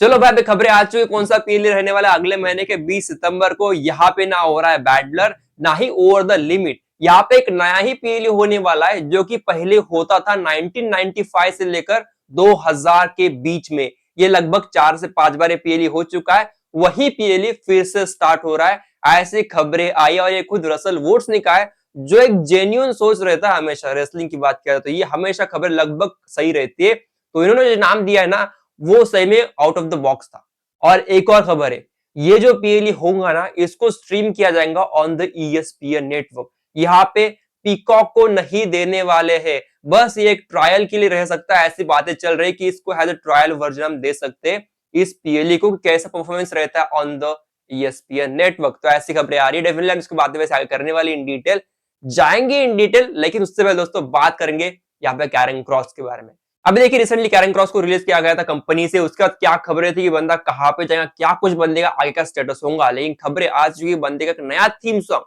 चलो भाई अभी खबरें आ चुकी, कौन सा पीएलई रहने वाला अगले महीने के 20 सितंबर को। यहाँ पे ना हो रहा है बैडलर, ना ही ओवर द लिमिट। यहाँ पे एक नया ही पीएलई होने वाला है जो कि पहले होता था 1995 से लेकर 2000 के बीच में। ये लगभग 4 से 5 बार पीएलई हो चुका है, वही पीएलई फिर से स्टार्ट हो रहा है, ऐसी खबरें आई। और ये खुद रसल वुड्स ने कहा है, जो एक जेन्युइन सोच रहता है हमेशा रेसलिंग की बात करें तो ये हमेशा खबर लगभग सही रहती है। तो इन्होंने जो नाम दिया है ना, वो सही में आउट ऑफ द बॉक्स था। और एक और खबर है, ये जो पीएलई होगा ना, इसको स्ट्रीम किया जाएगा ऑन द ईएसपीएन नेटवर्क। यहाँ पे पीकॉक को नहीं देने वाले हैं, बस ये एक ट्रायल के लिए रह सकता है। ऐसी बातें चल रही कि इसको एज अ ट्रायल वर्जन हम दे सकते हैं इस पीएलई को, कैसा परफॉर्मेंस रहता है ऑन द ईएसपीएन नेटवर्क। तो ऐसी खबरें आ रही है, डेफिनेटली हम इसको बातें वैसे आगे करने वाली इन डिटेल, जाएंगे इन डिटेल। लेकिन उससे पहले दोस्तों बात करेंगे यहाँ पे कैरन क्रॉस के बारे में। अभी देखिए रिसेंटली कैरन क्रॉस को रिलीज किया गया था कंपनी से, उसके बाद क्या खबरें थी कि बंदा कहां पे जाएगा, क्या कुछ बंदे का आगे का स्टेटस होगा। लेकिन खबरें आ चुकी, बंदे का एक नया थीम सॉन्ग,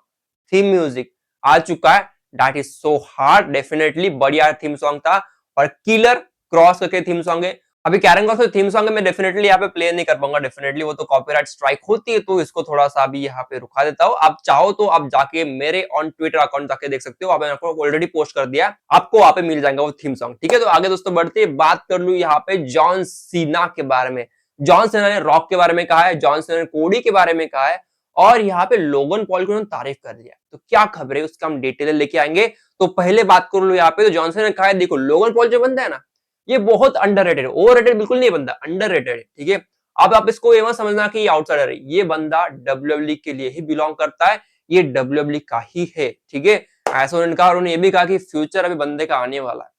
थीम म्यूजिक आ चुका है। That is so hard, definitely बढ़िया थीम सॉन्ग था और किलर क्रॉस करके थीम सॉन्ग है। अभी कैरन क्रॉस का थीम सॉन्ग है, मैं डेफिनेटली यहाँ पे प्ले नहीं कर पाऊंगा, डेफिनेटली वो तो कॉपीराइट स्ट्राइक होती है, तो इसको थोड़ा सा अभी यहाँ पे रुका देता हूँ। आप चाहो तो आप जाके मेरे ऑन ट्विटर अकाउंट जाके देख सकते हो, आपको ऑलरेडी पोस्ट कर दिया, आपको वहां पे मिल जाएगा वो थीम सॉन्ग। ठीक है, तो आगे दोस्तों बढ़ते बात कर लू यहाँ पे जॉन सीना के बारे में। जॉन सीना ने रॉक के बारे में कहा है, जॉन सीना ने कोडी के बारे में कहा है, और यहाँ पे लोगन पॉल को तारीफ कर दिया। तो क्या खबर है उसका हम डिटेल लेके आएंगे। तो पहले बात कर लो यहाँ पे, तो जॉन सीना ने कहा है देखो लोगन पॉल जो बंदा है ना, ये बहुत अंडररेटेड है, ओवररेटेड बिल्कुल नहीं है बंदा, अंडररेटेड है। ठीक है, अब आप इसको ये मत समझना कि ये आउटसाइडर है, ये बंदा डब्ल्यूडब्ल्यूई के लिए ही बिलोंग करता है, ये डब्ल्यूडब्ल्यूई का ही है। ठीक है, ऐसा उन्होंने कहा, और उन्होंने ये भी कहा कि फ्यूचर अभी बंदे का आने वाला है।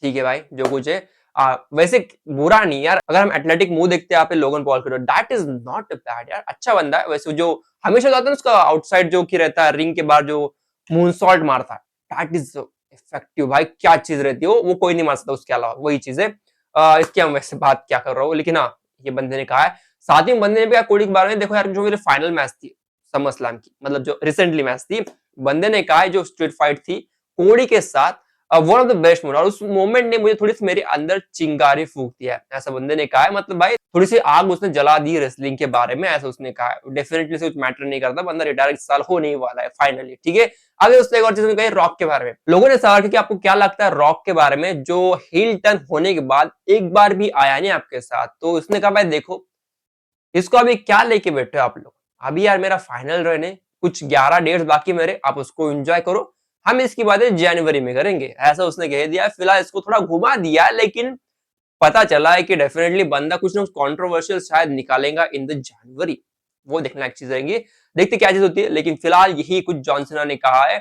ठीक है भाई, जो कुछ है वैसे बुरा नहीं यार, अगर हम एथलेटिक मुंह देखते हैं यहाँ पे लोगन पॉल को, दैट इज नॉट बैड यार, अच्छा बंदा है। वैसे जो हमेशा जाता है ना उसका आउटसाइड जो की रहता है रिंग के बाहर जो मूनसॉल्ट मारता है, दैट इज इफेक्टिव भाई, क्या चीज रहती है वो कोई नहीं मार सकता उसके अलावा, वही चीज है। इसकी हम वैसे बात क्या कर रहा हूँ, लेकिन हाँ ये बंदे ने कहा है। साथ ही बंदे ने भी कोडी के बारे में देखो यार, जो मेरे फाइनल मैच थी समर स्लैम की, मतलब जो रिसेंटली मैच थी, बंदे ने कहा है जो स्ट्रीट फाइट थी कोडी के साथ, one of the best moment, और उस मोमेंट ने मुझे थोड़ी सी मेरे अंदर चिंगारी फूंक दिया है, ऐसा बंदे ने कहा है। मतलब भाई थोड़ी सी आग उसने जला दी रेसलिंग के बारे में, ऐसा उसने कहा है। डेफिनेटली से कुछ मैटर नहीं करता, बंदा रिटायर इस साल हो नहीं वाला है फाइनली। ठीक है, आगे उसने एक और चीज कही रॉक के बारे में। लोगों ने सवाल किया कि आपको क्या लगता है रॉक के बारे में, जो हिल टर्न होने के बाद एक बार भी आया नहीं आपके साथ। तो उसने कहा भाई देखो, इसको अभी क्या लेके बैठे हो आप लोग, अभी यार मेरा फाइनल रन है, कुछ 11 डेट्स बाकी मेरे, आप उसको एंजॉय करो, हम इसकी बातें जनवरी में करेंगे, ऐसा उसने कह दिया। फिलहाल इसको थोड़ा घुमा दिया, लेकिन पता चला है कि डेफिनेटली बंदा कुछ ना कुछ कंट्रोवर्शियल शायद निकालेगा इन द जनवरी, वो देखने लायक चीज रहेंगी, देखते क्या चीज होती है। लेकिन फिलहाल यही कुछ जॉन सीना ने कहा है।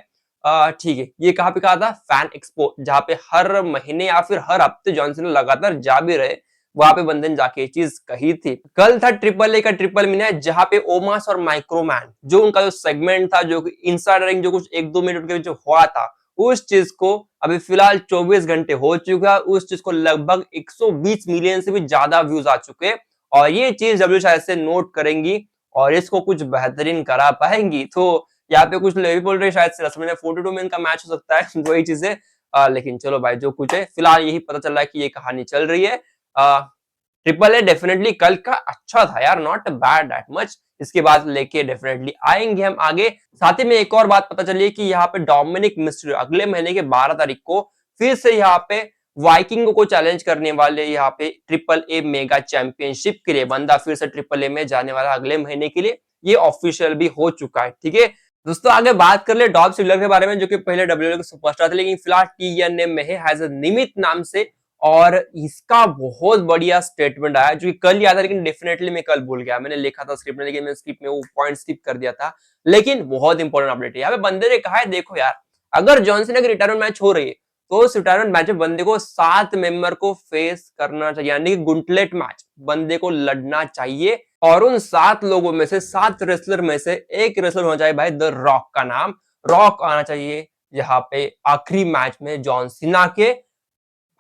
ठीक है, ये कहाँ पे कहा था, फैन एक्सपो, जहाँ पे हर महीने या फिर हर हफ्ते जॉन सीना लगातार जा भी रहे, वहां पे बंदे ने जाके ये चीज कही थी। कल था ट्रिपल ए का ट्रिपल मीना, जहां पे ओमास और माइक्रोमैन जो उनका जो सेगमेंट था, जो इनसाइड रिंग जो कुछ 1-2 मिनट के जो हुआ था, उस चीज को अभी फिलहाल 24 घंटे हो चुका है, उस चीज को लगभग 120 मिलियन से भी ज्यादा व्यूज आ चुके हैं। और ये चीज डब्ल्यू शायद से नोट करेंगी और इसको कुछ बेहतरीन करा पाएंगी। तो यहाँ पे कुछ लोग बोल रहे शायद से रेसलमेनिया 42 में इनका मैच हो सकता है, वही चीजें। लेकिन चलो भाई जो कुछ है, फिलहाल यही पता चल रहा है कि ये कहानी चल रही है। ट्रिपल ए डेफिनेटली कल का अच्छा था यार, नॉट बैड दैट मच। इसके बाद लेके डेफिनेटली आएंगे हम आगे। साथ ही में एक और बात पता चली कि यहाँ पे डोमिनिक मिस्ट्रियो अगले महीने के 12 तारीख को फिर से यहाँ पे वाइकिंग को चैलेंज करने वाले, यहाँ पे ट्रिपल ए मेगा चैंपियनशिप के लिए बंदा फिर से ट्रिपल ए में जाने वाला अगले महीने के लिए, ये ऑफिशियल भी हो चुका है। ठीक है दोस्तों, आगे बात कर ले डॉल्फ जिगलर के बारे में, जो कि पहले डब्ल्यूडब्ल्यूई के सुपरस्टार थे, लेकिन फिलहाल टीएनए में है एज अ निमित नाम से। और इसका बहुत बढ़िया स्टेटमेंट आया जो कि कल ही आया था, लेकिन डेफिनेटली मैं कल भूल गया, मैंने लिखा था स्क्रिप्ट में, लेकिन मैं स्क्रिप्ट में वो पॉइंट स्किप कर दिया था। लेकिन बहुत इंपॉर्टेंट अपडेट है यहाँ पे, बंदे ने कहा है देखो यार, अगर जॉन सीना की रिटायरमेंट मैच हो रही है तो उस रिटायरमेंट मैच में बंदे को 7 मेंबर को फेस करना चाहिए, यानी कि गुंटलेट मैच बंदे को लड़ना चाहिए। और उन 7 लोगों में से, 7 रेसलर में से एक रेसलर होना चाहिए भाई द रॉक का नाम, रॉक आना चाहिए यहाँ पे आखिरी मैच में जॉन सीना के।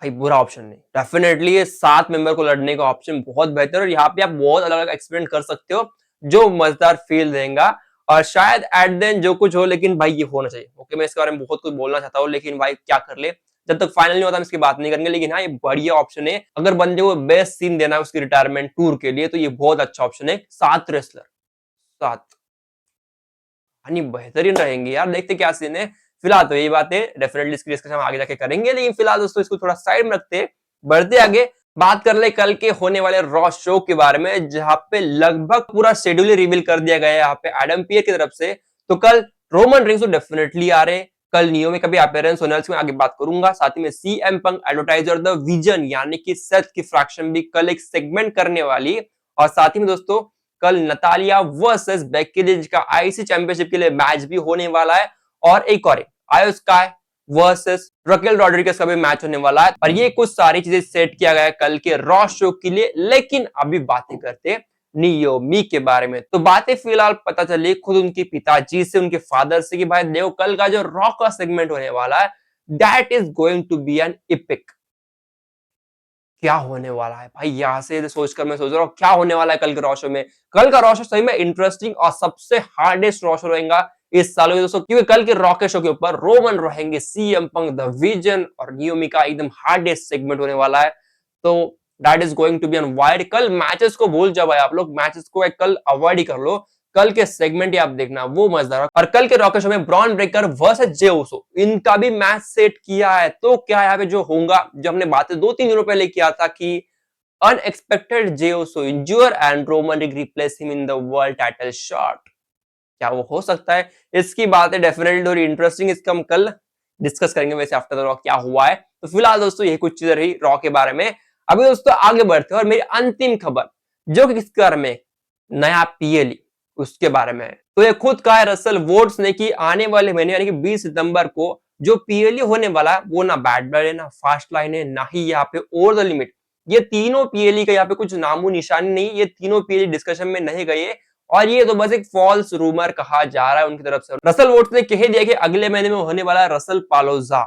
भाई बुरा ऑप्शन नहीं, डेफिनेटली ये 7 मेंबर को लड़ने का ऑप्शन बहुत बेहतर है, और यहाँ पे आप बहुत अलग अलग एक्सपेरिमेंट कर सकते हो जो मजेदार फील देगा। और शायद एट देन जो कुछ हो, लेकिन भाई ये होना चाहिए। ओके, मैं इसके बारे में बहुत कुछ बोलना चाहता हूँ, लेकिन भाई क्या कर ले, जब तक फाइनल नहीं होता हम इसकी बात नहीं करेंगे, लेकिन हाँ ये बढ़िया ऑप्शन है। अगर बंदे को बेस्ट सीन देना है उसकी रिटायरमेंट टूर के लिए तो ये बहुत अच्छा ऑप्शन है। 7 रेसलर, 7 यानी बेहतरीन रहेंगे यार। देखते क्या सीन है। फिलहाल तो यही बात है, डेफिनेटली इसकी डिस्कशन हम आगे जाके करेंगे, लेकिन फिलहाल दोस्तों इसको थोड़ा साइड में रखते, बढ़ते आगे। बात कर ले कल के होने वाले रॉ शो के बारे में, जहां पे लगभग पूरा शेड्यूल रिवील कर दिया गया है यहाँ पे एडम पियर्स की तरफ से। तो कल रोमन रेंस तो डेफिनेटली आ रहे हैं, कल नियो में कभी अपीयरेंस होने वाले आगे बात करूंगा। साथ ही में CM Punk advertiser the vision यानी कि सेथ की फ्रैक्शन भी कल एक सेगमेंट करने वाली। और साथ ही में दोस्तों कल नतालिया वर्सेस बेकी लिंच का आईसी चैंपियनशिप के लिए मैच भी होने वाला है। और एक और आयो स्काई वर्सेस रकेल रॉड्रिगेज का भी मैच होने वाला है। और ये कुछ सारी चीजें सेट किया गया है कल के रॉ शो के लिए। लेकिन अभी बातें करते नियोमी के बारे में। तो बातें फिलहाल पता चली खुद उनके पिताजी से, उनके फादर से, कि भाई देखो कल का जो रॉ का सेगमेंट होने वाला है that is going to be an epic. क्या होने वाला है भाई, यहां से सोचकर मैं सोच रहा हूं क्या होने वाला है कल के रॉ शो में। कल का रॉ शो सही में इंटरेस्टिंग और सबसे हार्डेस्ट रॉ शो रहेगा इस साल में दोस्तों, क्योंकि कल के रॉ के शो के ऊपर रोमन रहेंगे, सीएम पंक, द विजन और नियोमी का एकदम हार्डेस्ट सेगमेंट होने वाला है। तो that is going to be an wide. कल मैचेस को भूल जाओ भाई, आप लोग मैचेस को कल अवॉइड ही कर लो। कल के सेगमेंट ही आप देखना वो मजेदार। और कल के रॉ के शो में ब्रॉन ब्रेकर वर्सेस जे उसो इनका भी मैच सेट किया है। तो क्या यहाँ पे जो होगा, जो हमने बातें 2-3 दिनों पहले किया था कि unexpected J Uso इंज्योर and Roman replace him in the world title shot, क्या वो हो सकता है? इसकी बातें डेफिनेटली थोड़ी इंटरेस्टिंग, इसका हम कल डिस्कस करेंगे वैसे आफ्टर द रॉ क्या हुआ है। तो फिलहाल दोस्तों यही कुछ चीजें रही रॉ के बारे में। अभी दोस्तों आगे बढ़ते हैं और मेरी अंतिम खबर जो कि किसके बारे में, नया पीएलई उसके बारे में है। तो ये खुद कहा है रसल वोट्स ने कि आने वाले महीने यानी कि 20 सितंबर को जो पीएलई होने वाला है वो ना बैड ब्लड है, ना फास्ट लाइन है, ना ही यहाँ पे ओवर द लिमिट। ये तीनों पीएलई का यहाँ पे कुछ नामो निशानी नहीं, ये तीनों पीएलई डिस्कशन में नहीं गए और ये तो बस एक फॉल्स रूमर कहा जा रहा है उनकी तरफ से। रसल वोट्स ने कह दिया कि अगले महीने में होने वाला है रसल पालोजा।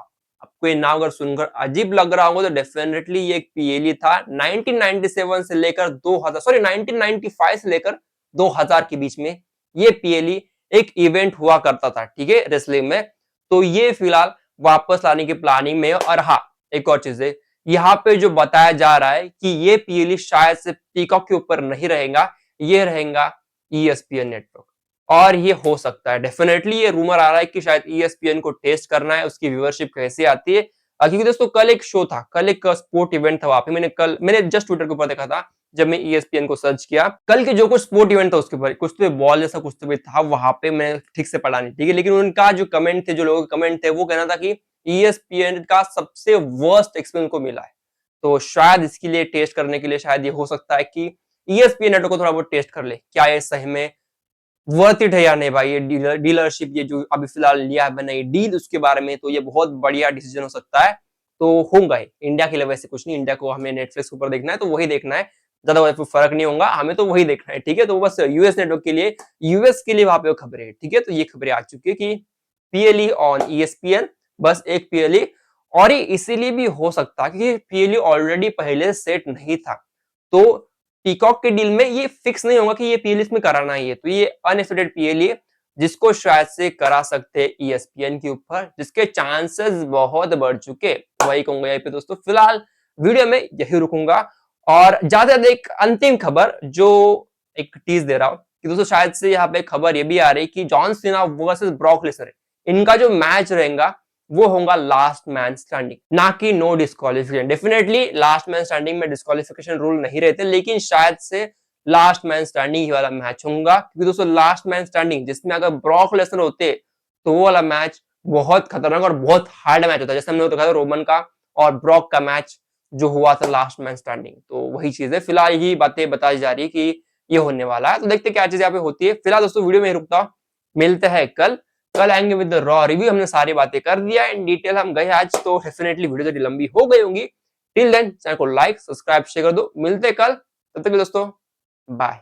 आपको ये नाम अगर सुनकर अजीब लग रहा होगा तो डेफिनेटली ये एक पीएलई था 1997 से लेकर 1995 से लेकर 2000 के बीच में ये पीएलई एक इवेंट हुआ करता था, ठीक है, रेसलिंग में। तो ये फिलहाल वापस लाने की प्लानिंग में है। और हाँ एक और चीज है, यहाँ पे जो बताया जा रहा है कि ये पीएलई शायद से पीकॉक के ऊपर नहीं रहेगा, ये रहेगा ESPN नेटवर्क। और ये हो सकता है डेफिनेटली, ये रूमर आ रहा है कि शायद ESPN को टेस्ट करना है उसकी व्यूअरशिप कैसे आती है। क्योंकि दोस्तों कल एक शो था, कल एक स्पोर्ट इवेंट था वहां पे, मैंने जस्ट ट्विटर के ऊपर देखा था जब मैं ESPN को सर्च किया। कल के जो कुछ स्पोर्ट इवेंट था उसके ऊपर कुछ तो बॉल जैसा कुछ तो भी था वहां पे, मैंने ठीक से पढ़ा नहीं, ठीक है, लेकिन उनका जो कमेंट थे, जो लोगों के कमेंट थे, वो कहना था कि ESPN का सबसे वर्स्ट एक्सपीरियंस को मिला है। तो शायद इसके लिए टेस्ट करने के लिए शायद ये हो सकता है कि ESPN नेटवर्क को थोड़ा बहुत टेस्ट कर ले, क्या ये सही में वर्थ इट है या नहीं भाई। ये डीलरशिप ये जो अभी फिलहाल लिया है मैंने डील उसके बारे में, तो ये बहुत बढ़िया डिसीजन हो सकता है। तो होगा ही, इंडिया के लिए वैसे कुछ नहीं, इंडिया को हमें नेटफ्लिक्स के ऊपर देखना है तो वही देखना है, ज्यादा फर्क नहीं होगा, हमें तो वही देखना है, ठीक है। तो बस यूएस नेटवर्क के लिए, यूएस के लिए वहां पे खबरें, ठीक है। तो ये खबरें आ चुकी है कि पीएलई ऑन ESPN, बस एक पीएलई। और ये इसीलिए भी हो सकता है क्योंकि पीएलई ऑलरेडी पहले सेट नहीं था, तो पीकॉक के डील में ये फिक्स नहीं होगा कि ये पीएलई इसमें कराना ही है। तो ये अनएफिलिएटेड पीएलई जिसको शायद से करा सकते हैं ESPN के ऊपर, जिसके चांसेस बहुत बढ़ चुके, वही कहूंगा यहाँ पे दोस्तों। फिलहाल वीडियो में यही रुकूंगा और ज्यादा एक अंतिम खबर जो एक टीज दे रहा हूं कि दोस्तों शायद से यहाँ पे खबर ये भी आ रही कि John Cena versus Brock Lesnar, इनका जो मैच रहेगा वो होगा लास्ट मैन स्टैंडिंग, ना कि no disqualification. Definitely last man standing में डिस्क्वालिफिकेशन रूल नहीं रहते, लेकिन शायद से लास्ट मैन स्टैंडिंग ही वाला मैच होगा। क्योंकि दोस्तों लास्ट मैन स्टैंडिंग जिसमें अगर ब्रॉक लेसनर होते तो वो वाला मैच बहुत खतरनाक और बहुत हार्ड मैच होता है, जैसे हमने देखा था रोमन का और ब्रॉक का मैच जो हुआ था लास्ट मैन स्टैंडिंग। तो वही चीज है, फिलहाल यही बातें बताई जा रही है कि ये होने वाला है। तो देखते क्या चीज यहाँ पे होती है। फिलहाल दोस्तों वीडियो में रुकता हूं, मिलते हैं कल आएंगे विद द रॉ रिव्यू। हमने सारी बातें कर दिया इन डिटेल, हम गए आज, तो डेफिनेटली वीडियो थोड़ी लंबी हो गई होंगी। टिल देन चैनल को लाइक सब्सक्राइब शेयर कर दो, मिलते कल, तब तक दोस्तों बाय।